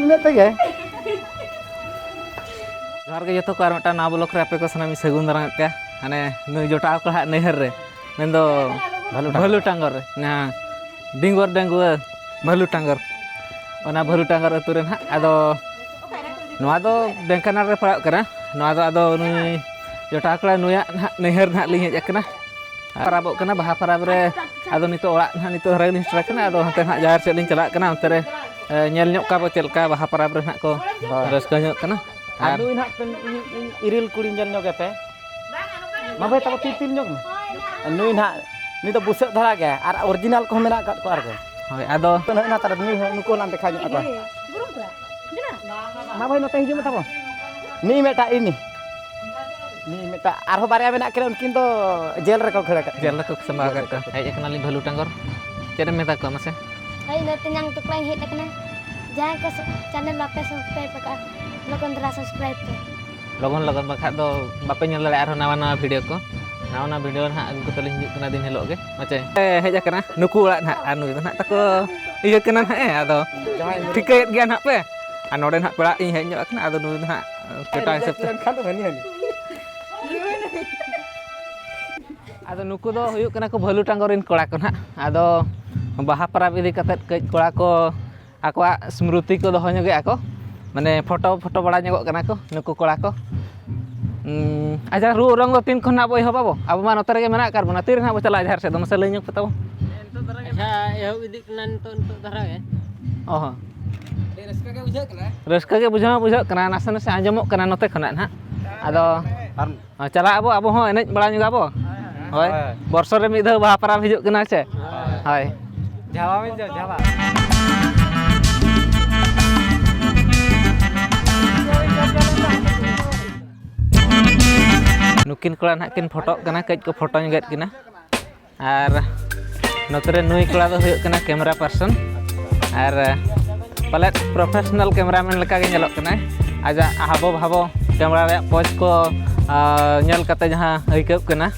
में तगे जोहार के जतो को आर मिटा ना ब्लॉक रे आपे को सनामी सगुन दारांग पे हाने नुई जोटा को हा नहर रे मेंदो भालुटांगर रे ना डिंगोर डेंगुआ भालुटांगर ओना भालुटांगर अतु रे ना आदो नोआ दो ढेंकानाल रे पड़ाव कना नोआ दो आदो नुई जोटा को नुया ना नहर ना लिं हेज कना paraboh kena bahaparab re ado nito orak nah nito hari ini setelah kena ado hantar nak jahar seling celak kena hantar nyel nyok ka bocel ka bahaparab re nak ko terus kanyok kena aduh nak iril kuling nyel nyok pe mabai tak titil nyok nui nak nito busuk dhara ke ar original ko mena kat ko ar ke hoi ado na tar ni nuko nanti khanyok apa mabai no teh hijau mata ni meta ini नी Meta आरो बारे में ना करे उनकिन तो jail रे को खड़ा jail रे को संभाल कर हेज कनाली भालुटांगर चेरे मेता को मसे हई नते न्यांग टुकलाइन हेज कना जाय को चैनल बापे सब्सक्राइब का लोगन द्वारा सब्सक्राइब पे लगन लगन बखा दो बापे नेल दले आरो नवा नवा वीडियो को नवा वीडियो ना अगु को तलिन हिजुक कना दिन हेलो गे मचे हेज कना नुकु ओड़ा ना आनु ना तको इया कना ना आदो ठिकैत गया ना पे आ नोडे ना पेड़ा इ हेज ᱧᱚᱜ कना आदो नु ना केटा हिसाब से खान तो हनी हनी आदो नुकु दो हुयुक कना को भालुटांगर रिन कोड़ा को ना आदो बाहापराब इदी कतेत कई कोड़ा को आकवा स्मृति को दोहो ᱧᱚᱜ ako माने फोटो बड़ा ᱧᱚᱜ कना को नुकु कोड़ा को आजा रु रंग दो तीन खना बय हबाबो अब मा नतरे के मेना कार बना तीर ना बो चला जहर से दम से लई ᱧᱚᱜ पताबो एंतो दरा अच्छा एहो इदी कना तो दरा गे ओहो रस्का के बुझा कना रस्का के बुझा कना नासे नासे आंजमोक कना नते खना ना आदो चला अब हो एनेज बड़ा ᱧᱚᱜ आबो होय वर्षो रे मिद बाहापराब हिजुक कना छे होय जावा में जावा नुकिन कोड़ा ना किन फोटो कना कज को फोटो ᱧगेत किना आर नतरे नुई कोड़ा दो हुयुक कना कैमरा पर्सन आर पले प्रोफेशनल कैमरामैन लका गे ñelok कना आजा हाबो भाबो कैमरा रे पोज को ñel कते जहां आइकब कना